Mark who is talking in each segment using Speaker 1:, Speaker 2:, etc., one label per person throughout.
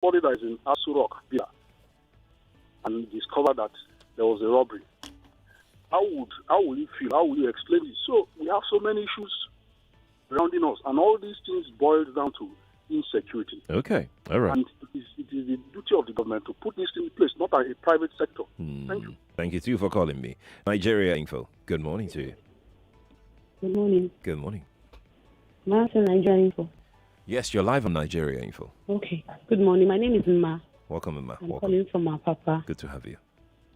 Speaker 1: somebody that is in Asu Rock Villa and discover that there was a robbery, how will you feel? How will you explain it? So we have so many issues surrounding us, and all these things boil down to insecurity.
Speaker 2: Okay, all right.
Speaker 1: And it is the duty of the government to put this in place, not a private sector. Thank you.
Speaker 2: Thank you too for calling me. Nigeria Info. Good morning to you.
Speaker 3: Good morning.
Speaker 2: Good morning.
Speaker 3: Master Nigeria Info.
Speaker 2: Yes, you're live on Nigeria Info.
Speaker 3: Okay. Good morning. My name is Ma.
Speaker 2: Welcome, Emma.
Speaker 3: I'm
Speaker 2: Welcome.
Speaker 3: calling from Papa.
Speaker 2: Good to have you.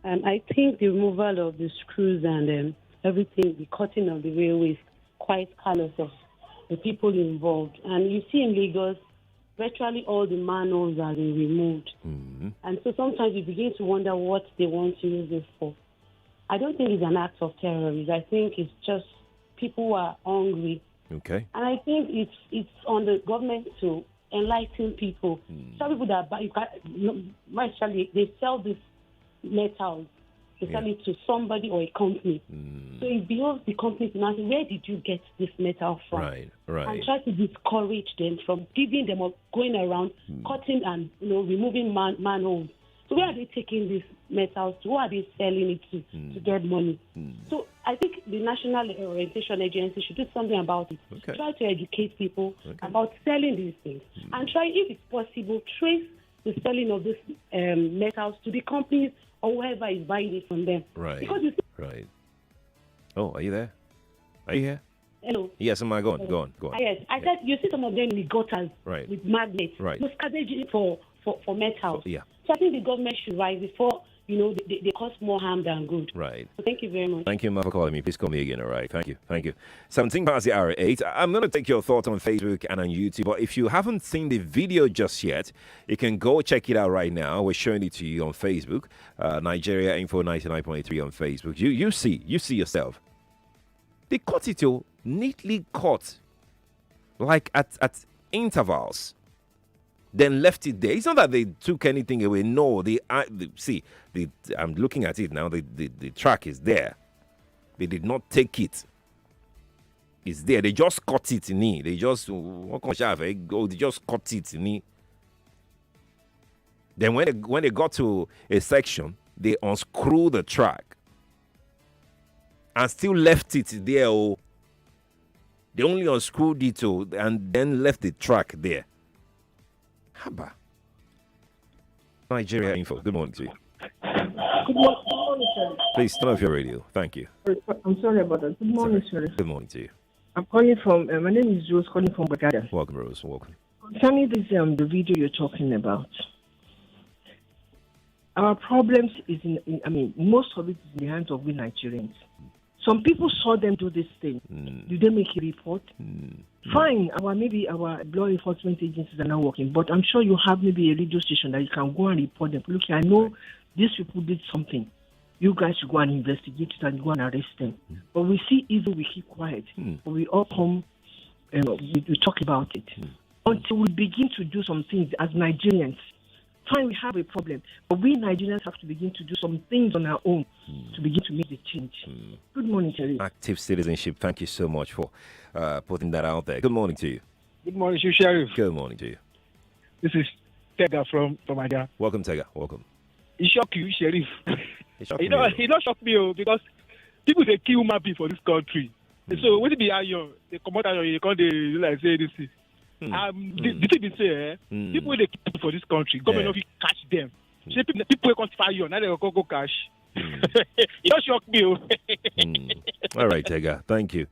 Speaker 3: I think the removal of the screws and everything, the cutting of the railways, quite callous of the people involved. And you see in Lagos, virtually all the manholes are being removed.
Speaker 2: Mm-hmm.
Speaker 3: And so sometimes you begin to wonder what they want to use this for. I don't think it's an act of terrorism. I think it's just people who are hungry.
Speaker 2: Okay.
Speaker 3: And I think it's on the government to enlighten people. Some people that buy, actually, they sell this metals. They sell it to somebody or a company. So it behoves the company to ask, where did you get this metal from?
Speaker 2: Right.
Speaker 3: And try to discourage them from giving them or going around cutting and removing manholes. So where are they taking these metals to? Who are they selling it to get money? So I think the National Orientation Agency should do something about it.
Speaker 2: Okay.
Speaker 3: Try to educate people about selling these things. And try, if it's possible, trace the selling of these metals to the companies or whoever is buying it from them.
Speaker 2: Right.
Speaker 3: Because you see,
Speaker 2: Right. Oh, are you there? Are you here?
Speaker 3: hello.
Speaker 2: Yes, am I go on?
Speaker 3: Yes, I said you see some of them in the gutters
Speaker 2: Right.
Speaker 3: with magnets.
Speaker 2: Right.
Speaker 3: So strategy for metals.
Speaker 2: Yeah.
Speaker 3: So I think the government should rise before they cause more harm than good.
Speaker 2: Right.
Speaker 3: So thank you very much.
Speaker 2: Thank you, Ma, for calling me. Please call me again, all right? Thank you. 17 past the hour 8. I'm going to take your thoughts on Facebook and on YouTube. But if you haven't seen the video just yet, you can go check it out right now. We're showing it to you on Facebook. Nigeria Info 99.3 on Facebook. You see yourself. They cut it all neatly cut, like at intervals. Then left it there. It's not that they took anything away. No, I'm looking at it now. The track is there. They did not take it. It's there. They just cut it in it. They just cut it in it. Then when they got to a section, they unscrew the track and still left it there. Oh, they only unscrewed it and then left the track there. Haba. Nigeria Info. Good morning to you.
Speaker 4: Good morning, sir.
Speaker 2: Please turn off your radio. Thank you.
Speaker 4: I'm sorry about that. Good morning, sir.
Speaker 2: Good morning to you.
Speaker 4: I'm calling from, my name is Rose, calling from Bagada.
Speaker 2: Welcome, Rose. Welcome.
Speaker 4: Concerning this, the video you're talking about, our problems is most of it is in the hands of we Nigerians. Some people saw them do this thing. Did they make a report? Fine. Maybe our law enforcement agencies are not working, but I'm sure you have maybe a radio station that you can go and report them. Look, I know these people did something. You guys should go and investigate it and go and arrest them. But we see evil, we keep quiet. But we all come and we talk about it. Until we begin to do some things as Nigerians. Fine, we have a problem, but we Nigerians have to begin to do some things on our own to begin to make the change. Good morning, Terry.
Speaker 2: Active citizenship. Thank you so much for putting that out there. Good morning to you.
Speaker 5: Good morning, Sheriff.
Speaker 2: Good morning to you.
Speaker 5: This is Tega from Aga.
Speaker 2: Welcome, Tega. Welcome.
Speaker 5: It shocked you, Sheriff.
Speaker 2: It shocked
Speaker 5: It
Speaker 2: me.
Speaker 5: not shocked me because people they kill human being for this country. So when they be iron, they come out and they come they like say this thing. The thing is say, people they kill for this country, government of catch them. So people will quantify you, now they go cash. It don't shock me.
Speaker 2: All right, Tega. Thank you.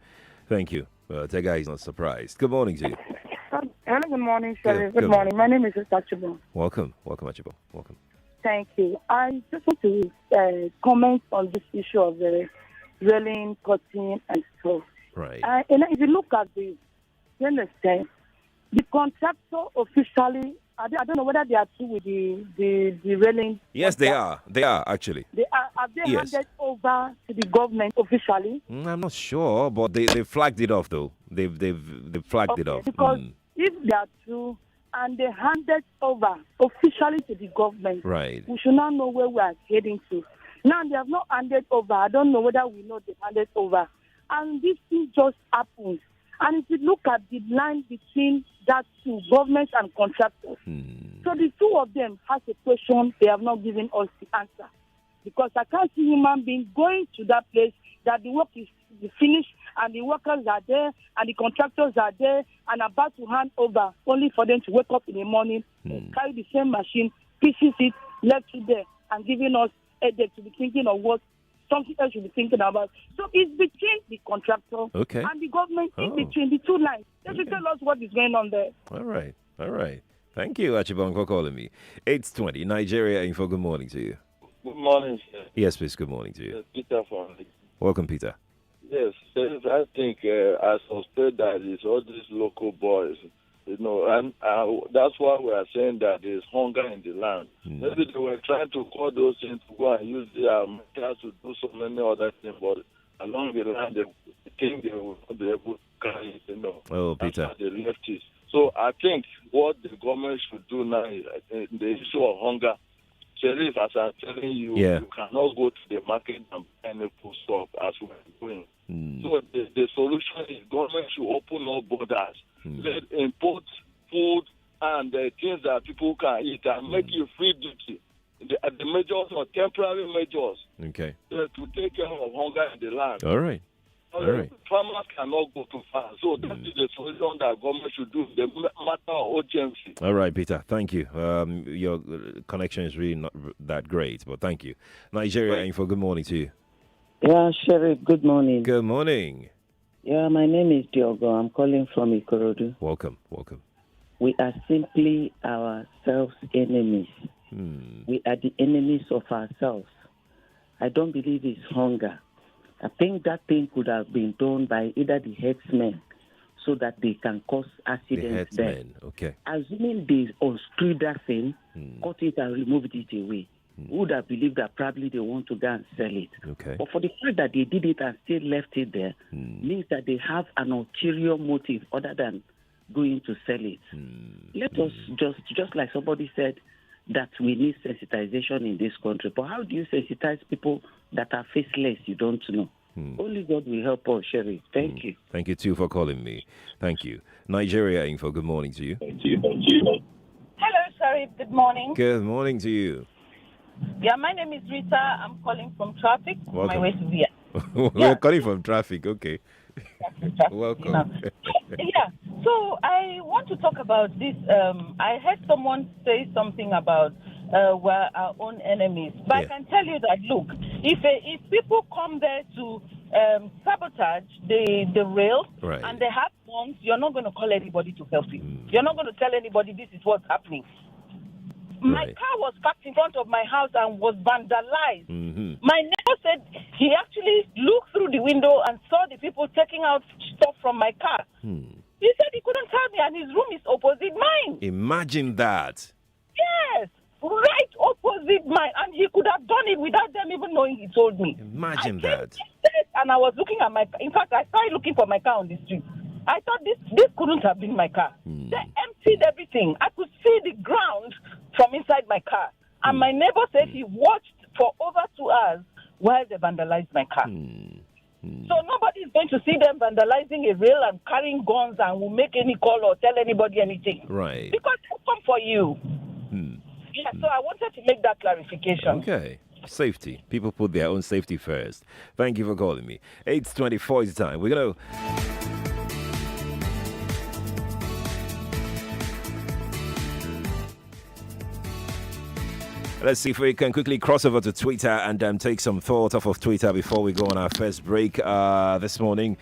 Speaker 2: Tega is not surprised. Good morning to you.
Speaker 6: Hello, good morning, Sheriff.
Speaker 2: Good
Speaker 6: Good morning. My name is Itakpe-Warri.
Speaker 2: Welcome, Achibo. Welcome.
Speaker 6: Thank you. I just want to comment on this issue of the railing, cutting, and stuff.
Speaker 2: Right.
Speaker 6: If you look at this, you understand, the contractor officially, I don't know whether they are through with the railing.
Speaker 2: Yes, they are. They are, actually.
Speaker 6: Have they handed over to the government officially?
Speaker 2: I'm not sure, but they flagged it off, though. They've flagged it off.
Speaker 6: Because if they are true and they handed over officially to the government,
Speaker 2: Right.
Speaker 6: we should not know where we are heading to. Now they have not handed over. I don't know whether we know they handed over. And this thing just happens. And if you look at the line between that two, government and contractors, so So the two of them has a question they have not given us the answer. Because I can't see human being going to that place that the work is finished and the workers are there and the contractors are there and about to hand over, only for them to wake up in the morning, carry the same machine, pieces it, left it there, and giving us a day to be thinking of what something else should be thinking about. So it's between the contractor and the government, in between the two lines. They should tell us what is going on there.
Speaker 2: All right. Thank you, Achibong, for calling me. 8:20, Nigeria Info. Good morning to you.
Speaker 7: Good morning, sir.
Speaker 2: Yes, please. Good morning to you.
Speaker 7: Peter from.
Speaker 2: Welcome, Peter.
Speaker 7: Yes, I think I suspect that it's all these local boys, and that's why we are saying that there's hunger in the land. Maybe they were trying to call those things to go and use their metals to do so many other things, but along the line, they think they will not be able to carry it,
Speaker 2: Oh, Peter.
Speaker 7: That's why they left it. So I think what the government should do now is the issue of hunger. Sheriff, as I'm telling you, you cannot go to the market and buy any food stuff as we're doing. So the solution is government should open up borders, let import food and things that people can eat and make it free duty. The measures or temporary measures to take care of hunger in the land.
Speaker 2: All right.
Speaker 7: Farmers cannot go too far. So that is the solution that government should do. The matter of urgency.
Speaker 2: All right, Peter. Thank you. Your connection is really not that great, but thank you. Nigeria Info. Good morning to you.
Speaker 8: Yeah, Sheriff. Good morning.
Speaker 2: Good morning.
Speaker 8: Yeah, my name is Diogo. I'm calling from Ikorodu.
Speaker 2: Welcome.
Speaker 8: We are simply ourselves enemies. We are the enemies of ourselves. I don't believe it's hunger. I think that thing could have been done by either the headsmen so that they can cause accidents there.
Speaker 2: Okay.
Speaker 8: Assuming they unscrew that thing, cut it and removed it away, would have believed that probably they want to go and sell it.
Speaker 2: Okay.
Speaker 8: But for the fact that they did it and still left it there, means that they have an ulterior motive other than going to sell it. Let us just like somebody said, that we need sensitization in this country. But how do you sensitize people that are faceless you don't know? Only God will help us, Sherry. Thank you.
Speaker 2: Thank you, too, for calling me. Thank you. Nigeria Info, good morning to you.
Speaker 9: Hello, Sherry. Good morning.
Speaker 2: Good morning to you.
Speaker 9: Yeah, my name is Rita. I'm calling from traffic.
Speaker 2: Welcome.
Speaker 9: My way to Via.
Speaker 2: We're calling from traffic, okay. Welcome.
Speaker 9: Yeah, so I want to talk about this. I heard someone say something about we're our own enemies. But I can tell you that, look, if people come there to sabotage the rail and they have guns, you're not going to call anybody to help you. You're not going to tell anybody this is what's happening. My car was parked in front of my house and was vandalized. My neighbor said he actually looked through the window and saw the people taking out stuff from my car. He said he couldn't tell me, and his room is opposite mine.
Speaker 2: Imagine that.
Speaker 9: Yes, right opposite mine. And he could have done it without them even knowing he told me.
Speaker 2: Imagine that.
Speaker 9: And I was looking at my car. In fact, I started looking for my car on the street. I thought this couldn't have been my car. They emptied everything. I could see the ground from inside my car. And my neighbor said he watched for over 2 hours while they vandalized my car. So nobody is going to see them vandalizing a rail and carrying guns and will make any call or tell anybody anything.
Speaker 2: Right.
Speaker 9: Because they'll come for you. Yeah, so I wanted to make that clarification.
Speaker 2: Okay. Safety. People put their own safety first. Thank you for calling me. 8:24 is time. We're going to... Let's see if we can quickly cross over to Twitter and take some thought off of Twitter before we go on our first break this morning.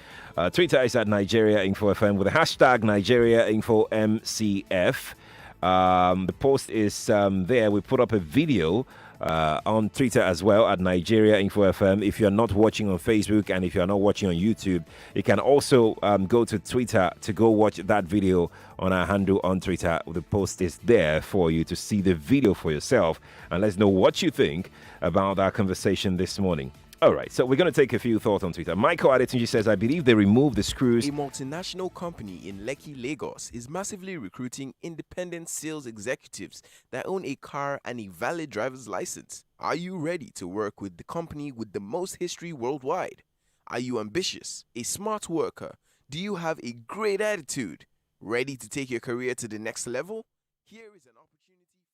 Speaker 2: Twitter is at Nigeria Info FM with the hashtag Nigeria Info MCF. The post is there. We put up a video on Twitter as well at Nigeria Info FM. If you're not watching on Facebook and if you're not watching on YouTube, you can also go to Twitter to go watch that video on our handle on Twitter. The post is there for you to see the video for yourself and let's know what you think about our conversation this morning. All right, so we're going to take a few thoughts on Twitter. Michael Adetunji says, I believe they removed the screws.
Speaker 10: A multinational company in Lekki, Lagos is massively recruiting independent sales executives that own a car and a valid driver's license. Are you ready to work with the company with the most history worldwide? Are you ambitious, a smart worker? Do you have a great attitude? Ready to take your career to the next level? Here is an opportunity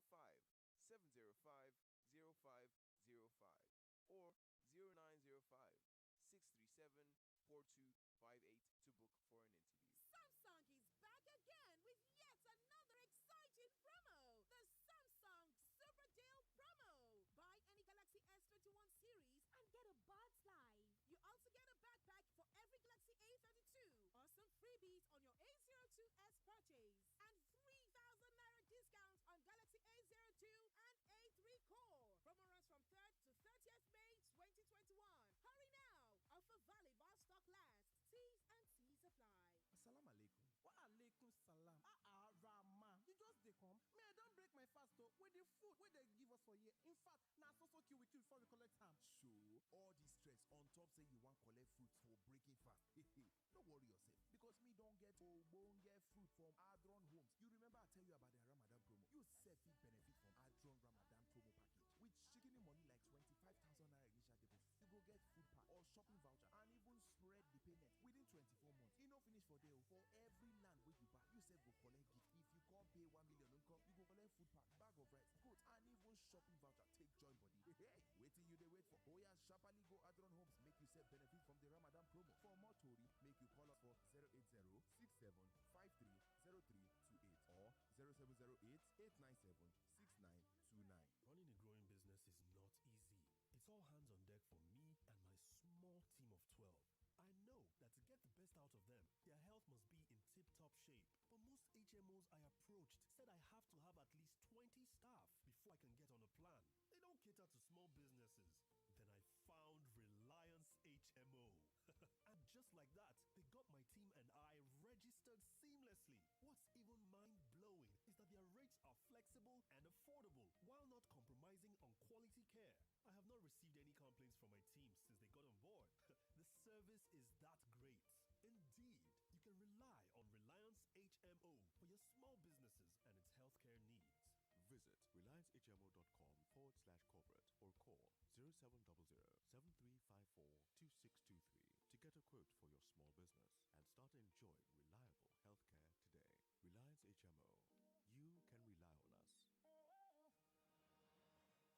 Speaker 10: 0905-705-0505 or 0905-637-4258 to book for an interview.
Speaker 11: Samsung is back again with yet another exciting promo. The Samsung Super Deal Promo. Buy any Galaxy S21 series and get a buds live. You also get a backpack for every Galaxy A32 or some freebies on your A02s purchase and 3,000 Naira discount on Galaxy A02 and A3 Core. Promo runs from 3rd to 30th May 2021. Hurry now. Offer valid while stock lasts. T's and C's apply.
Speaker 12: Assalamu alaikum. Wa alaikum salam. Rama. You just dey come. Me, I don't break my fast though with the food where they give us for here. In fact, now so kill we kill before we collect time.
Speaker 13: So, all this stress on top say you want collect fruit for breaking fast. Don't worry yourself because me don't get get fruit from Adron Homes. You remember I tell you about the Ramadan promo. You save benefit from Adron Ramadan promo package. With chicken money like 25,000 Naira initial deposit. You go get food pack or shopping voucher and even spread the payment within 24 months. You no finish for there. For every land where you buy, you save go collect gift. If you can't pay 1 million income, you go collect food pack, bag of rice, goat, and even shopping voucher. Take joy body. Hey, waiting you they wait for. Oh yeah, sharply go Adron Homes. Make you save benefit from the Ramadan promo. For more Tori, make you call us for 080-6753-0328 or 0708-897-6929.
Speaker 14: Running a growing business is not easy. It's all hands on deck for me and my small team of 12. I know that to get the best out of them, their health must be in tip-top shape. But most HMOs I approached said I have to have at least 20 staff before I can get on a plan. They don't cater to small businesses. Then I found Reliance HMO. And just like that, they got my team and I registered seamlessly. What's even mind-blowing is that their rates are flexible and affordable while not compromising on quality care. I have not received any complaints from my team since they got on board. The service is that great. Indeed, you can rely on Reliance HMO for your small businesses and its healthcare needs.
Speaker 15: Visit reliancehmo.com/corporate or call 0700-7354-2623 to get a quote for your small business and start enjoying reliable healthcare today. Reliance HMO. You can rely on us.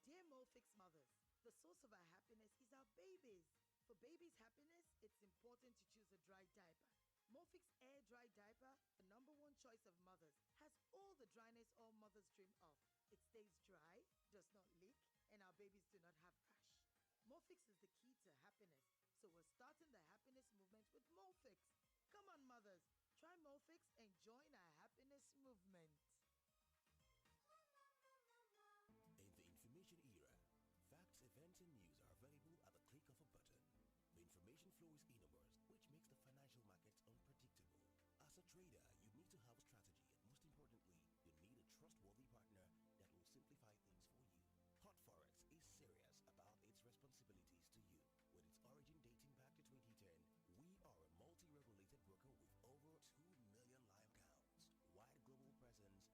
Speaker 16: Dear Molfix mothers, the source of our happiness is our babies. For babies' happiness, it's important to choose a dry diaper. Molfix Air Dry Diaper, the #1 choice of mothers, has all the dryness all mothers dream of. It stays dry, does not leak, and our babies do not have rash. Molfix is the key to happiness, so we're starting the happiness movement with Molfix. Come on, mothers, try Molfix and join our happiness movement.
Speaker 17: In the information era, facts, events, and news are available at the click of a button. The information flow is enormous, which makes the financial markets unpredictable. As a trader, you need to have a strategy, and most importantly, you need a trustworthy partner that will simplify things for you. Hot Forex is serious about its responsibilities to you. With its origin dating back to 2010, we are a multi-regulated broker with over 2 million live accounts, wide global presence,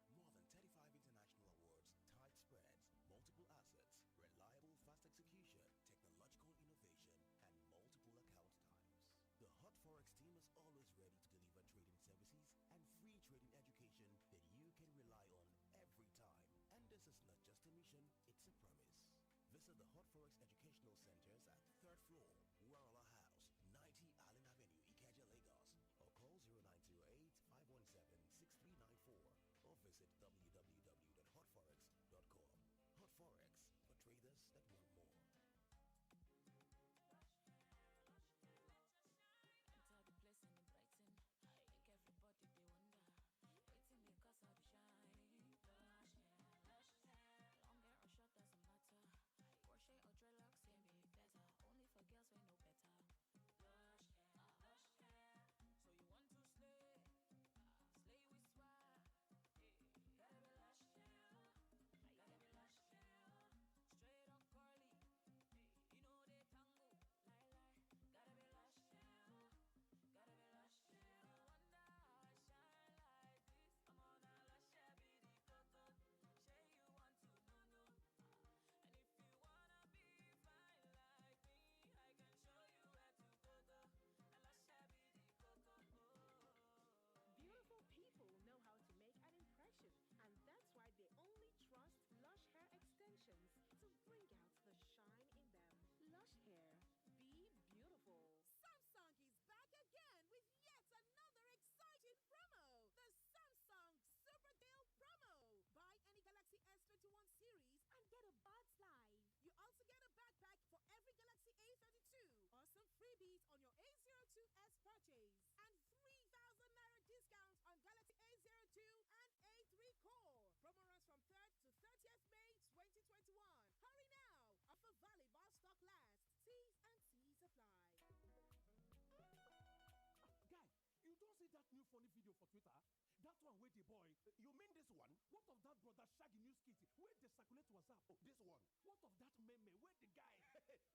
Speaker 12: see that new funny video for Twitter? That one with the boy.
Speaker 13: You mean this one?
Speaker 12: What of that brother Shaggy News Kit? Where they circulate WhatsApp?
Speaker 13: Oh, this one.
Speaker 12: What of that meme? Where the guy?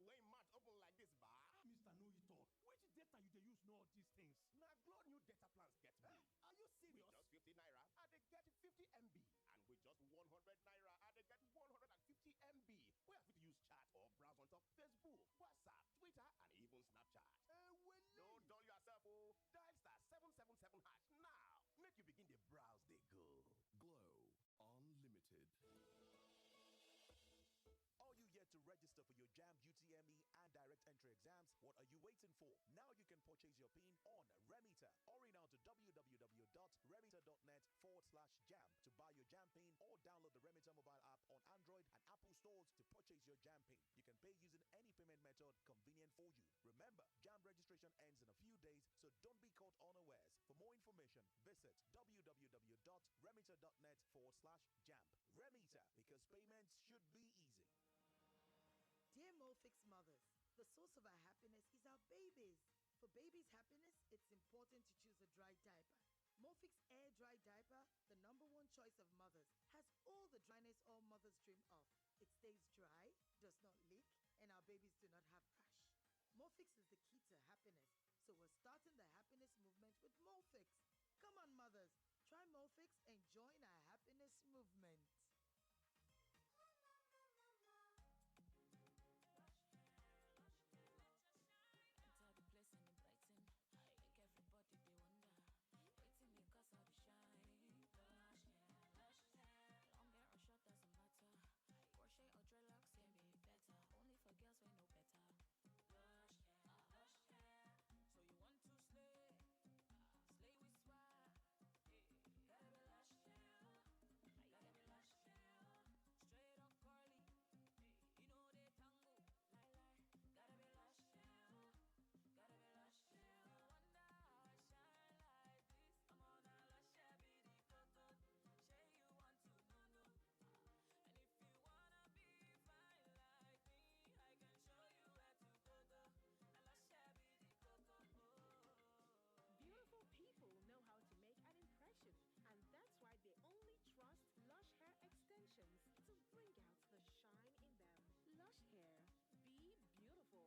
Speaker 13: When mouth open like this, ba?
Speaker 12: Mr. No You Talk. Which data you dey use know all these things?
Speaker 13: Now, Glow new data plans get me.
Speaker 12: Are you serious?
Speaker 13: With just 50 naira, and they get 50 MB. And with just 100 naira, and they get 150 MB. We have to use chat or browse on top Facebook, WhatsApp, Twitter, and even Snapchat. Don't dull yourself, oh. Dial star 777 hash now. Make you begin the browse, they go.
Speaker 15: Glow Unlimited.
Speaker 17: Are you yet to register for your JAM UTME and direct entry exams? What are you waiting for? Now you can purchase your PIN on Remita. Hurry now to www.remita.net/jam to buy your JAM PIN or download the Remita mobile app on Android and Apple stores to purchase your JAM PIN. You can pay using any payment method convenient for you. Remember, JAM registration ends in a few days, so don't be caught unawares. For more information, visit www.remita.net/jam. Remita, because payments should be easy.
Speaker 16: Dear Mofix mothers, the source of our happiness is our babies. For babies' happiness, it's important to choose a dry diaper. Mofix Air Dry Diaper, the #1 choice of mothers, has all the dryness all mothers dream of. It stays dry, does not leak, and our babies do not have rash. Mofix is the key to happiness, so we're starting the happiness movement with Mofix. Come on, mothers, try Mofix and join our happiness movement.
Speaker 11: Beautiful people know how to make an impression, and that's why they only trust Lush Hair Extensions to bring out the shine in them. Lush Hair, be beautiful.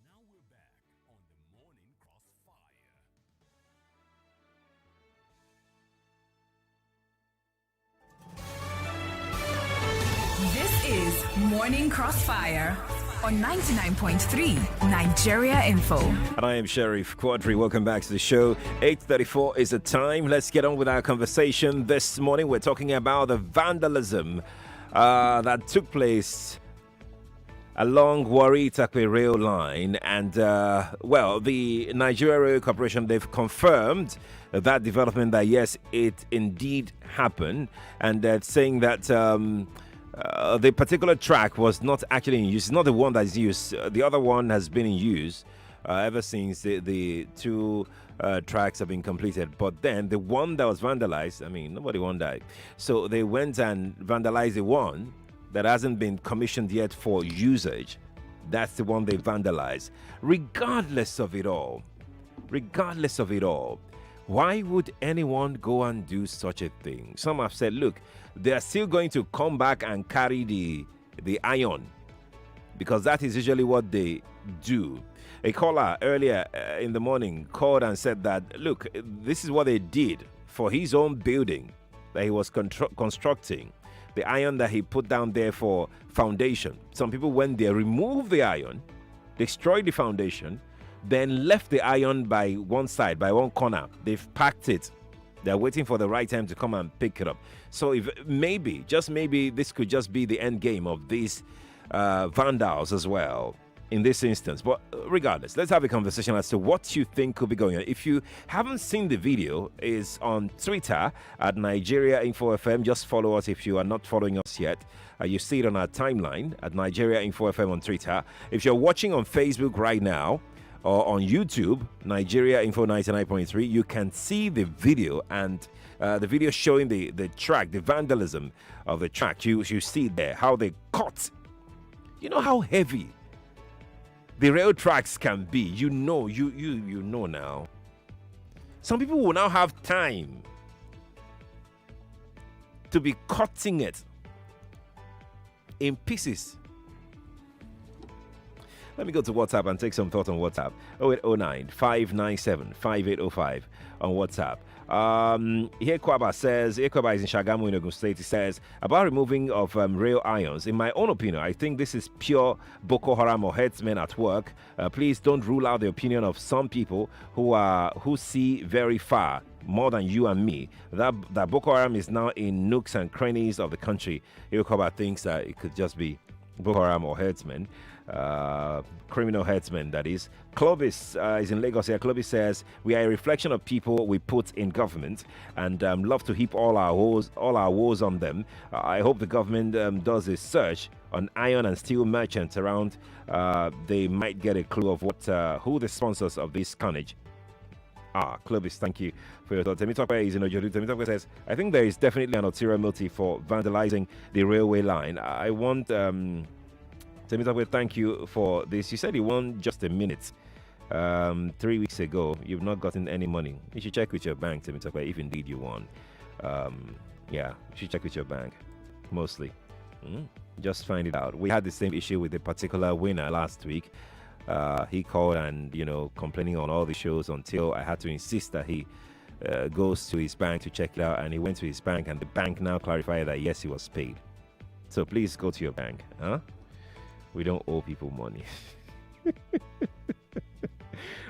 Speaker 14: Now we're back on the Morning Crossfire.
Speaker 18: This is Morning Crossfire on 99.3 Nigeria Info.
Speaker 2: And I am Sheriff Quadri. Welcome back to the show. 8:34 is the time. Let's get on with our conversation. This morning we're talking about the vandalism that took place along Warri Itakpe rail line. And, the Nigeria Rail Corporation, they've confirmed that development that, yes, it indeed happened. And they're saying that the particular track was not actually in use. It's not the one that's used. The other one has been in use ever since the two tracks have been completed. But then the one that was vandalized, I mean, nobody won that. So they went and vandalized the one that hasn't been commissioned yet for usage. That's the one they vandalized. Regardless of it all, why would anyone go and do such a thing? Some have said, look, they are still going to come back and carry the iron, because that is usually what they do. A caller earlier in the morning called and said that, look, this is what they did for his own building that he was constructing. The iron that he put down there for foundation. Some people went there, removed the iron, destroyed the foundation, then left the iron by one side, by one corner. They've packed it. They're waiting for the right time to come and pick it up. So if maybe, just maybe, this could just be the end game of these vandals as well in this instance. But regardless, let's have a conversation as to what you think could be going on. If you haven't seen the video, it's on Twitter at Nigeria Info FM. Just follow us if you are not following us yet. You see it on our timeline at Nigeria Info FM on Twitter. If you're watching on Facebook right now, or on YouTube, Nigeria Info 99.3, you can see the video, and the video showing the track, the vandalism of the track. You see there how they cut. You know how heavy the rail tracks can be. You know now. Some people will now have time to be cutting it in pieces. Let me go to WhatsApp and take some thoughts on WhatsApp. 0809 597 5805 on WhatsApp. Here Kwaba says, Kwaba is in Shagamu in Ogun State. He says, about removing of rail irons. In my own opinion, I think this is pure Boko Haram or headsmen at work. Please don't rule out the opinion of some people who see very far, more than you and me. That Boko Haram is now in nooks and crannies of the country. Here Kwaba thinks that it could just be Boko Haram or headsmen. Criminal headsmen, that is. Clovis is in Lagos here. Clovis says, we are a reflection of people we put in government and love to heap all our woes on them. I hope the government does a search on iron and steel merchants around. They might get a clue of who the sponsors of this carnage are. Clovis, thank you for your thoughts. Itakpe is in Ojodu. Itakpe says, I think there is definitely an ulterior motive for vandalizing the railway line. I want... Temitope, thank you for this. You said you won just a minute 3 weeks ago. You've not gotten any money. You should check with your bank, Temitope, if indeed you won. Yeah, you should check with your bank, mostly. Just find it out. We had the same issue with a particular winner last week. He called and, complaining on all the shows until I had to insist that he goes to his bank to check it out. And he went to his bank, and the bank now clarified that, yes, he was paid. So please go to your bank, huh? We don't owe people money.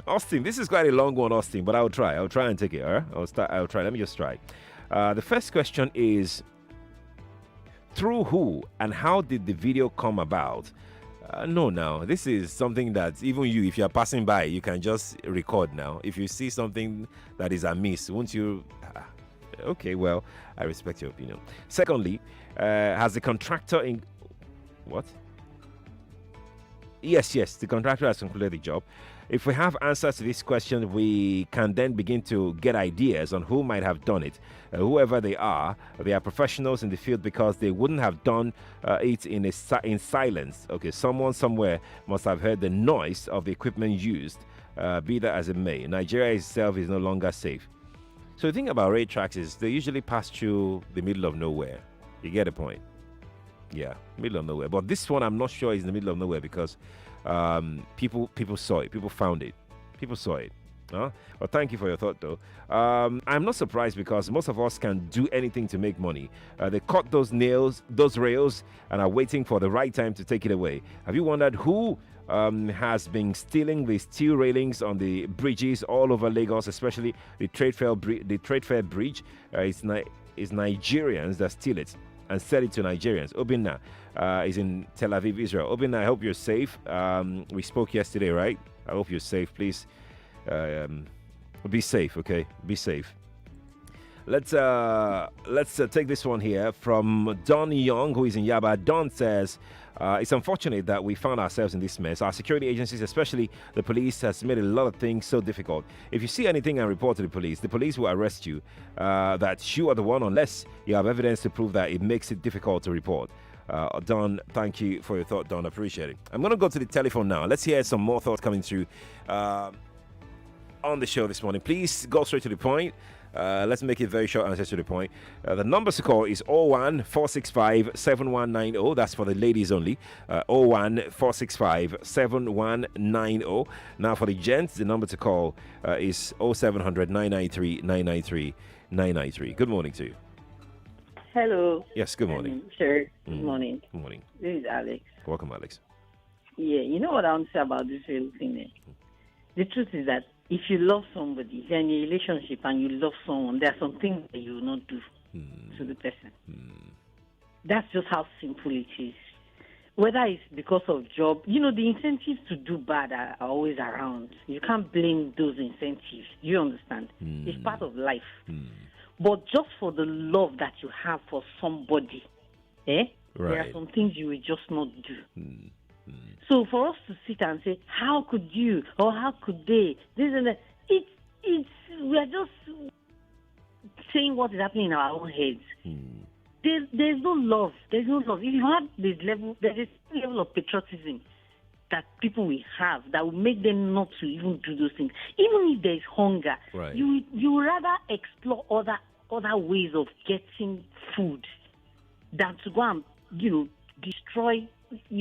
Speaker 2: Austin, this is quite a long one, Austin, but I'll try and take it. All right? I'll try. Let me just try. The first question is, through who and how did the video come about? No, now this is something that even you, if you're passing by, you can just record now. If you see something that is amiss, won't you? Okay, well, I respect your opinion. Secondly, has the contractor in what? Yes, the contractor has concluded the job. If we have answers to this question, we can then begin to get ideas on who might have done it. Whoever they are professionals in the field because they wouldn't have done it in silence. Okay, someone somewhere must have heard the noise of the equipment used, be that as it may. Nigeria itself is no longer safe. So the thing about rail tracks is they usually pass through the middle of nowhere. You get the point? Yeah, middle of nowhere. But this one, I'm not sure is in the middle of nowhere because people saw it. People found it. People saw it. Well, thank you for your thought, though. I'm not surprised because most of us can do anything to make money. They cut those rails, and are waiting for the right time to take it away. Have you wondered who has been stealing the steel railings on the bridges all over Lagos, especially the Trade Fair Bridge? It's Nigerians that steal it and sell it to Nigerians. Obinna is in Tel Aviv, Israel. Obinna, I hope you're safe. We spoke yesterday, right? I hope you're safe. Please be safe, okay? Be safe. Let's take this one here from Don Young, who is in Yaba. Don says, it's unfortunate that we found ourselves in this mess. Our security agencies, especially the police, has made a lot of things so difficult. If you see anything and report to the police will arrest you. That you are the one unless you have evidence to prove that it makes it difficult to report. Don, thank you for your thought, Don. Appreciate it. I'm going to go to the telephone now. Let's hear some more thoughts coming through on the show this morning. Please go straight to the point. Let's make it very short and to the point. The number to call is 01 465 7190. That's for the ladies only. 01 465 7190. Now for the gents, the number to call is 0700 993 993 993. Good morning to you.
Speaker 19: Hello.
Speaker 2: Yes, good morning.
Speaker 19: Sir, good morning.
Speaker 2: Good morning.
Speaker 19: This is Alex.
Speaker 2: Welcome, Alex.
Speaker 19: Yeah, you know what I want to say about this whole thing? The truth is that if you love somebody, if you're in a relationship and you love someone, there are some things that you will not do to the person. That's just how simple it is. Whether it's because of job, the incentives to do bad are always around. You can't blame those incentives. You understand? It's part of life. But just for the love that you have for somebody, there are some things you will just not do. So for us to sit and say, how could you or how could they? This and that, we are just saying what is happening in our own heads. There's no love. There's no love. If you have this level, there is a level of patriotism that people will have that will make them not to even do those things. Even if there is hunger,
Speaker 2: Right.
Speaker 19: you would rather explore other ways of getting food than to go and destroy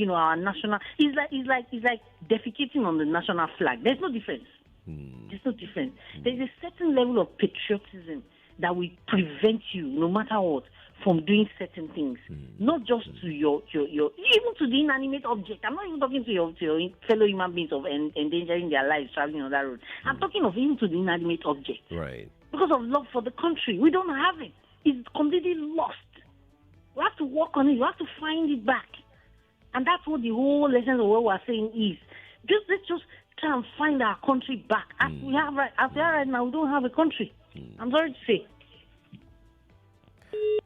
Speaker 19: our national. It's like defecating on the national flag. There's no difference. There's no difference. There's a certain level of patriotism that will prevent you, no matter what, from doing certain things. Not just to your even to the inanimate object. I'm not even talking to your fellow human beings of endangering their lives traveling on that road. I'm talking of even to the inanimate object.
Speaker 2: Right.
Speaker 19: Because of love for the country. We don't have it. It's completely lost. We have to work on it. We have to find it back. And that's what the whole lesson of what we're saying is. Let's just try and find our country back. As we are right now, we don't have a country. I'm sorry to say.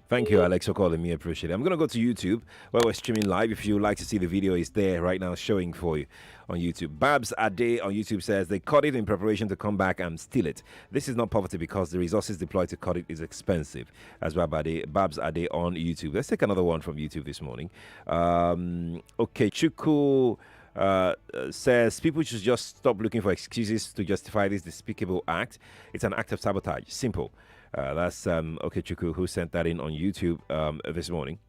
Speaker 2: Thank you, Alex, for calling me. I appreciate it. I'm going to go to YouTube where we're streaming live. If you would like to see the video, it's there right now showing for you on YouTube. Babs Ade on YouTube says they cut it in preparation to come back and steal it. This is not poverty because the resources deployed to cut it is expensive. As Babs Ade on YouTube. Let's take another one from YouTube this morning. Okay, Chuku says people should just stop looking for excuses to justify this despicable act. It's an act of sabotage. Simple. That's Chuku who sent that in on YouTube this morning.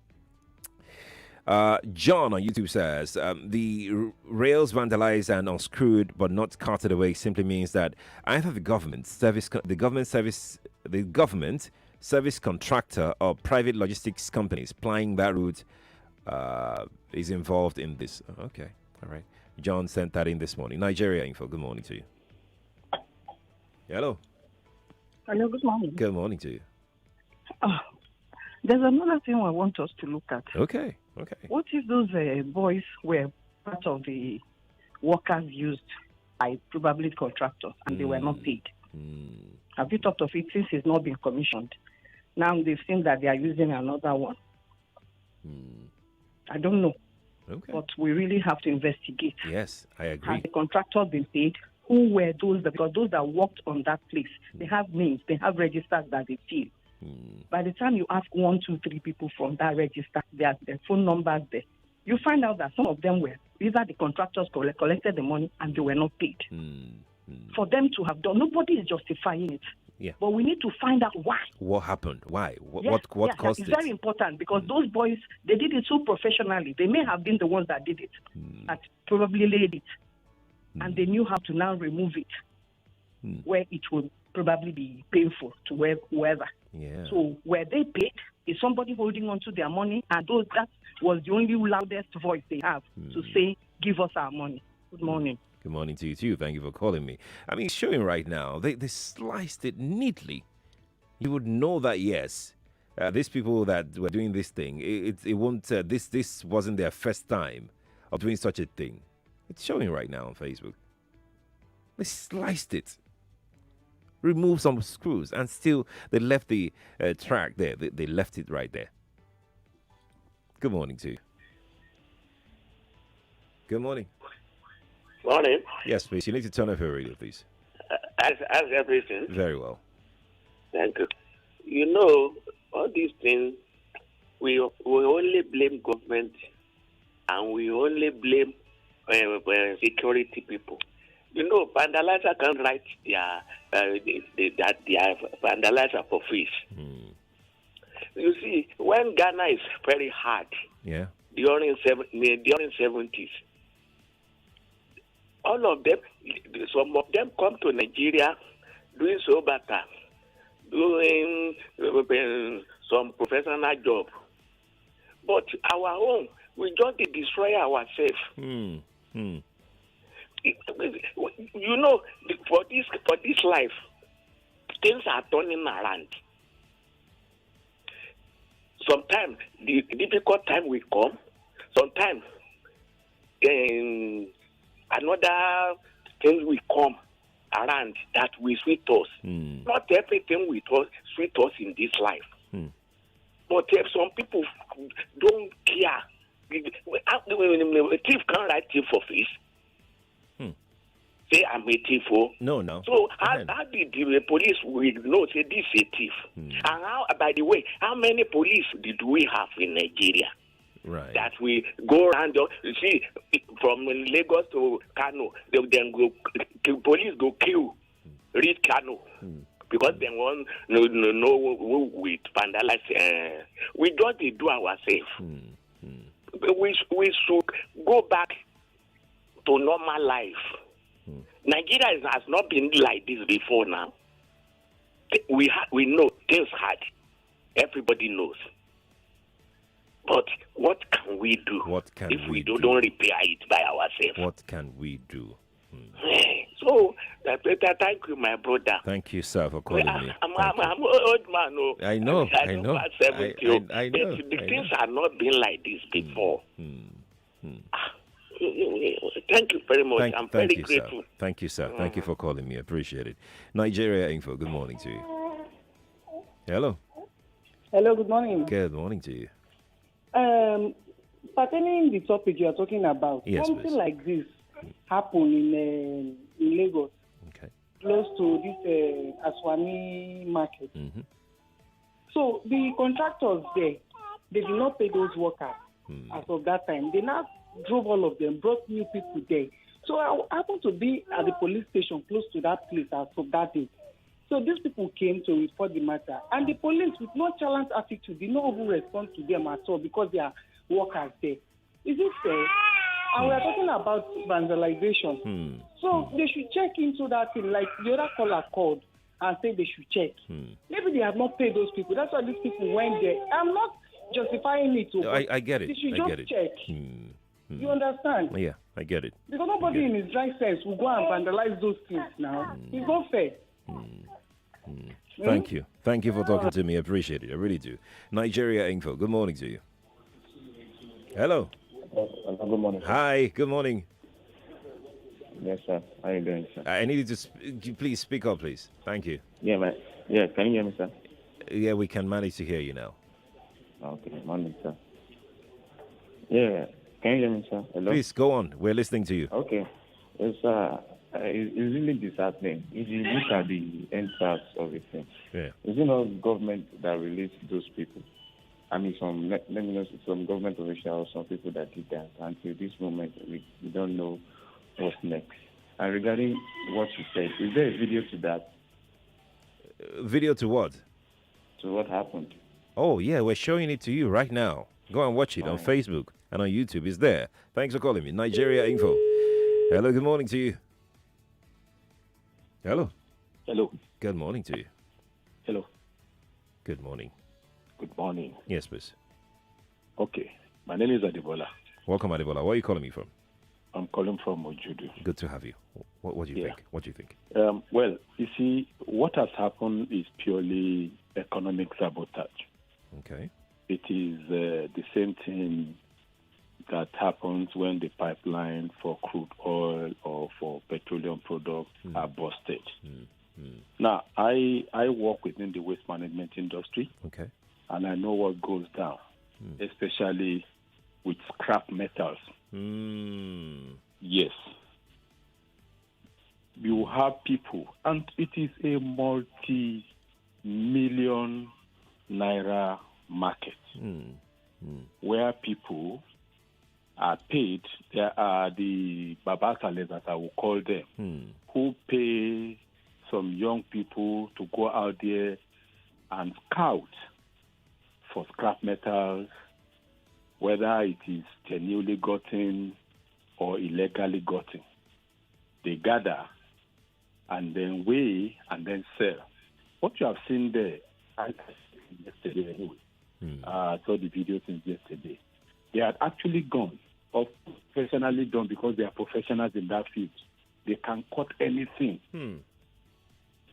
Speaker 2: John on YouTube says the rails vandalized and unscrewed but not carted away simply means that either the government service contractor or private logistics companies plying that route is involved in this. Okay, all right. John sent that in this morning. Nigeria Info. Good morning to you. Hello.
Speaker 20: Hello, good morning.
Speaker 2: Good morning to you.
Speaker 20: There's another thing I want us to look at.
Speaker 2: Okay.
Speaker 20: What if those boys were part of the workers used by probably contractors and they were not paid? Have you thought of it since it's not been commissioned? Now they've seen that they are using another one. I don't know.
Speaker 2: Okay.
Speaker 20: But we really have to investigate.
Speaker 2: Yes, I agree.
Speaker 20: Has the contractor been paid? Who were those? Because those that worked on that place, they have names, they have registers that they fill. By the time you ask 1, 2, 3 people from that register, their phone numbers there, you find out that some of them were either the contractors collected the money and they were not paid. For them to have done, nobody is justifying it.
Speaker 2: Yeah.
Speaker 20: But we need to find out why.
Speaker 2: What happened? Why? What caused
Speaker 20: it's
Speaker 2: it?
Speaker 20: very important because those boys, they did it so professionally. They may have been the ones that did it, that probably laid it. And they knew how to now remove it, where it would probably be painful to whoever.
Speaker 2: Yeah.
Speaker 20: So were they paid? Is somebody holding on to their money? And that was the only loudest voice they have to say, give us our money. Good morning.
Speaker 2: Good morning to you too. Thank you for calling me. I mean, it's showing right now. They sliced it neatly. You would know that, yes, these people that were doing this thing, it won't. This wasn't their first time of doing such a thing. It's showing right now on Facebook. They sliced it, removed some screws, and still they left the track there. They left it right there. Good morning to you. Good morning.
Speaker 21: Morning.
Speaker 2: Yes, please. You need to turn off your radio, please.
Speaker 21: As everything.
Speaker 2: Very well.
Speaker 21: Thank you. You know, all these things, we only blame government and we only blame security people. You know, vandalizer can write their vandalizer for fees. You see, when Ghana is very hard, during 70s, all of them, some of them come to Nigeria doing so better, doing some professional job. But our own, we just destroy ourselves. You know, for this life, things are turning around. Sometimes the difficult time will come. Sometimes another thing will come around that will sweet us. Not everything will sweet us in this life. But if some people don't care, a thief can't write thief for fees. Say I'm a thief.
Speaker 2: No.
Speaker 21: So how did the police will know say this is a thief? And how, by the way, how many police did we have in Nigeria?
Speaker 2: Right.
Speaker 21: That we go around. You see, from Lagos to Kano, they then go. Police go kill, reach Kano. Because they want no with vandalism. We don't do ourselves. We should go back to normal life. Nigeria has not been like this before now. We know things hard. Everybody knows. But what can we do if we don't repair it by ourselves?
Speaker 2: What can we do?
Speaker 21: So, thank you, my brother.
Speaker 2: Thank you, sir, for calling me.
Speaker 21: I'm an old man. Oh.
Speaker 2: I know.
Speaker 21: I know. 70,
Speaker 2: I know.
Speaker 21: The things have not been like this before. Thank you very much. I'm very grateful.
Speaker 2: Sir. Thank you, sir. Thank you for calling me. Appreciate it. Nigeria Info, good morning to you. Hello.
Speaker 1: Hello, good morning.
Speaker 2: Good morning to you.
Speaker 1: Pertaining the topic you are talking about,
Speaker 2: yes,
Speaker 1: something
Speaker 2: please.
Speaker 1: like this happened in Lagos, close to this Aswani market. So the contractors there, they did not pay those workers as of that time. They now drove all of them, brought new people there. So I happened to be at the police station close to that place as of that day. So these people came to report the matter. And the police, with nonchalant attitude, did not even respond to them at all because they are workers there. Is it fair? And we are talking about vandalization. So they should check into that thing, like the other caller called and said they should check. Maybe they have not paid those people. That's why these people went there. I'm not justifying it.
Speaker 2: I get it.
Speaker 1: They should
Speaker 2: I
Speaker 1: just
Speaker 2: get it.
Speaker 1: check. You understand?
Speaker 2: Yeah, I get it.
Speaker 1: Because nobody in his right sense will go and vandalize those things now. It's not fair.
Speaker 2: Thank you. Thank you for talking to me. I appreciate it. I really do. Nigeria Info, good morning to you. Hello.
Speaker 22: Good morning.
Speaker 2: Hi, good morning.
Speaker 22: Yes, sir. How are you doing, sir?
Speaker 2: I need you to please speak up, please. Thank you.
Speaker 22: Yeah, man. Yeah, can you hear me, sir?
Speaker 2: Yeah, we can manage to hear you now.
Speaker 22: Okay, morning, sir. Yeah, can you hear me, sir? Hello?
Speaker 2: Please, go on. We're listening to you.
Speaker 22: Okay. Yes, sir. It's really disheartening. If you look at the entrance of it,
Speaker 2: yeah.
Speaker 22: Is it not government that released those people? I mean, let me know some government officials, some people that did that. Until this moment, we don't know what's next. And regarding what you said, is there a video to that?
Speaker 2: Video to what?
Speaker 22: To what happened?
Speaker 2: Oh, yeah, we're showing it to you right now. Go and watch it on Facebook and on YouTube. It's there. Thanks for calling me. Nigeria Info. Hello, good morning to you. Hello.
Speaker 23: Hello.
Speaker 2: Good morning to you.
Speaker 23: Hello.
Speaker 2: Good morning.
Speaker 23: Good morning.
Speaker 2: Yes, please.
Speaker 23: Okay. My name is Adebola.
Speaker 2: Welcome, Adebola. Where are you calling me from?
Speaker 23: I'm calling from Ojudu.
Speaker 2: Good to have you. What do you think? What do you think?
Speaker 23: Well, you see, what has happened is purely economic sabotage.
Speaker 2: Okay.
Speaker 23: It is the same thing that happens when the pipeline for crude oil or for petroleum products are busted. Now, I work within the waste management industry.
Speaker 2: Okay.
Speaker 23: And I know what goes down, especially with scrap metals. Yes. You have people, and it is a multi-million naira market where people are paid. There are the babasales, as I will call them, who pay some young people to go out there and scout for scrap metals, whether it is genuinely gotten or illegally gotten. They gather and then weigh and then sell. What you have seen there, I yesterday anyway. I saw the video since yesterday. They had actually gone, or professionally done, because they are professionals in that field. They can cut anything.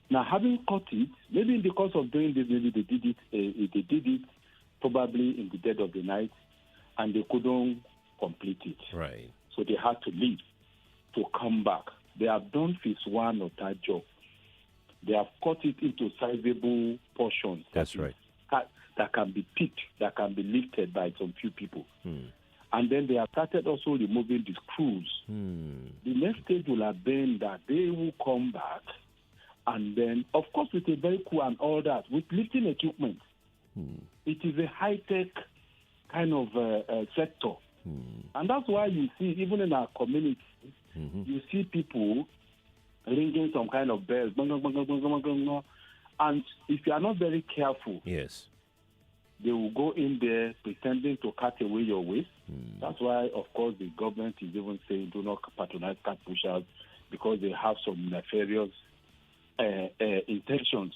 Speaker 23: Now, having cut it, maybe in the course of doing this, maybe they did it probably in the dead of the night, and they couldn't complete it.
Speaker 2: Right.
Speaker 23: So they had to leave to come back. They have done phase one of that job. They have cut it into sizable portions.
Speaker 2: That's right.
Speaker 23: That can be picked, that can be lifted by some few people. And then they have started also removing the screws. The next stage will have been that they will come back, and then, of course, with a vehicle and all that, with lifting equipment. It is a high-tech kind of sector. And that's why you see, even in our community, you see people ringing some kind of bells. And if you are not very careful,
Speaker 2: yes,
Speaker 23: they will go in there pretending to cut away your waste. That's why, of course, the government is even saying do not patronize cat pushers because they have some nefarious intentions.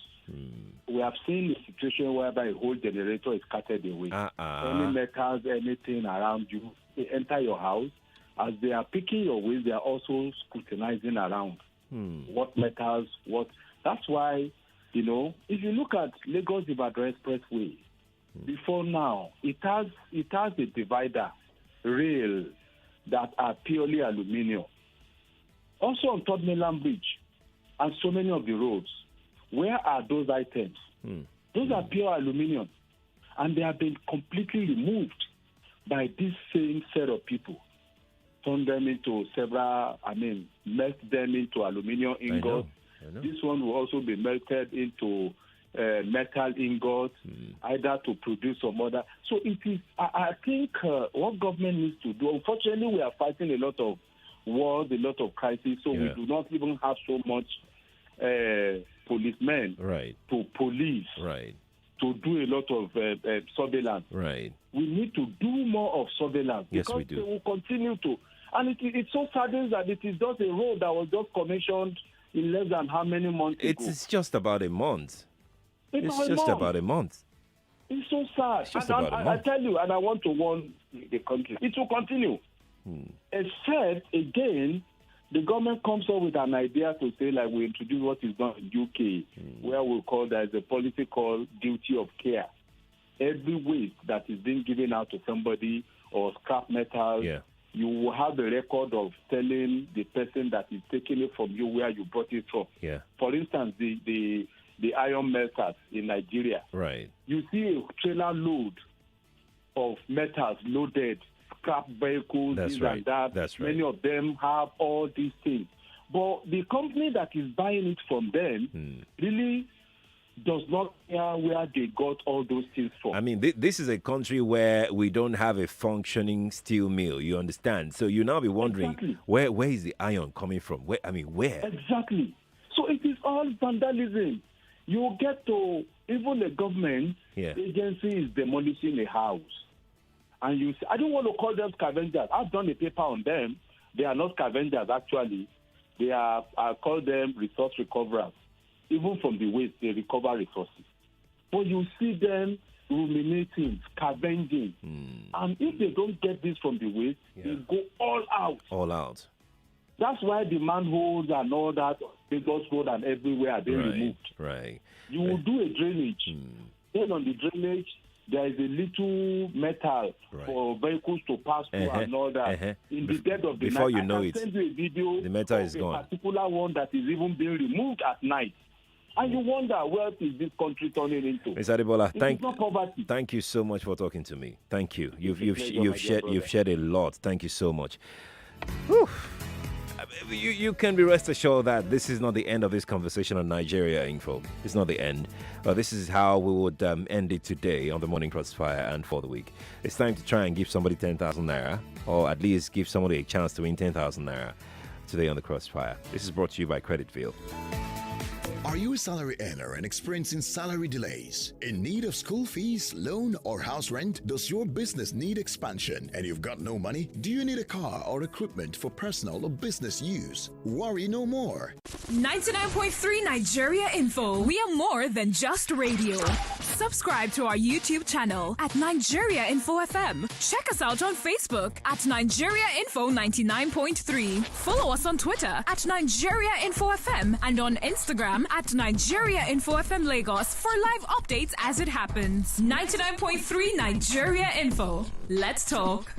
Speaker 23: We have seen a situation whereby a whole generator is cutted away. Any metals, anything around you, they enter your house. As they are picking your waste, they are also scrutinizing around what metals, what. That's why, you know, if you look at Lagos-Ibadan Expressway, before now, it has a divider rail that are purely aluminium. Also on Third Mainland Bridge and so many of the roads, where are those items? Those are pure aluminium, and they have been completely removed by this same set of people. Turn them into melt them into aluminium ingots. I know. This one will also be melted into metal ingots, either to produce some other. So it is, I think, what government needs to do. Unfortunately, we are fighting a lot of wars, a lot of crises, so we do not even have so much policemen to police, to do a lot of surveillance. We need to do more of surveillance because they will continue to. And it's so saddening that it is just a road that was just commissioned in less than how many months ago?
Speaker 2: It's just about a month. It's just about a month.
Speaker 23: It's so sad.
Speaker 2: It's just
Speaker 23: and
Speaker 2: about a month.
Speaker 23: I tell you, and I want to warn the country, it will continue. Except, again, the government comes up with an idea to say, like we introduce what is done in UK, where we call that a policy called duty of care. Every waste that is being given out to somebody or scrap metal, you will have a record of telling the person that is taking it from you where you brought it from. For instance, the iron melters in Nigeria. You see a trailer load of metals loaded, scrap vehicles, and that. Many of them have all these things. But the company that is buying it from them really does not care where they got all those things from.
Speaker 2: I mean, this is a country where we don't have a functioning steel mill, you understand? So you now be wondering, where is the iron coming from? Where?
Speaker 23: Exactly. So it is all vandalism. You get to, even the government agency is demolishing a house. And you say, I don't want to call them scavengers. I've done a paper on them. They are not scavengers, actually. I call them resource recoverers. Even from the waste, they recover resources. But you see them ruminating, scavenging. And if they don't get this from the waste, they go all out.
Speaker 2: All out.
Speaker 23: That's why the manholes and all that, Lagos Road and everywhere are being removed. You will do a drainage. Then on the drainage, there is a little metal for vehicles to pass through and all that. In the dead of the
Speaker 2: Before
Speaker 23: night,
Speaker 2: you know
Speaker 23: I can send you a video
Speaker 2: the metal
Speaker 23: of
Speaker 2: is
Speaker 23: a
Speaker 2: gone.
Speaker 23: particular one that is even being removed at night. And you wonder, where is this country turning into?
Speaker 2: Mr. Adebola,
Speaker 23: thank
Speaker 2: you so much for talking to me. Thank you. You've shared a lot. Thank you so much. Whew. You can be rest assured that this is not the end of this conversation on Nigeria Info. It's not the end. But this is how we would end it today on the Morning Crossfire and for the week. It's time to try and give somebody 10,000 naira, or at least give somebody a chance to win 10,000 naira today on the Crossfire. This is brought to you by Creditville.
Speaker 3: Are you a salary earner and experiencing salary delays? In need of school fees, loan, or house rent? Does your business need expansion and you've got no money? Do you need a car or equipment for personal or business use? Worry no more.
Speaker 18: 99.3 Nigeria Info. We are more than just radio. Subscribe to our YouTube channel at Nigeria Info FM. Check us out on Facebook at Nigeria Info 99.3. Follow us on Twitter at Nigeria Info FM and on Instagram at Nigeria Info FM Lagos for live updates as it happens. 99.3 Nigeria Info. Let's talk.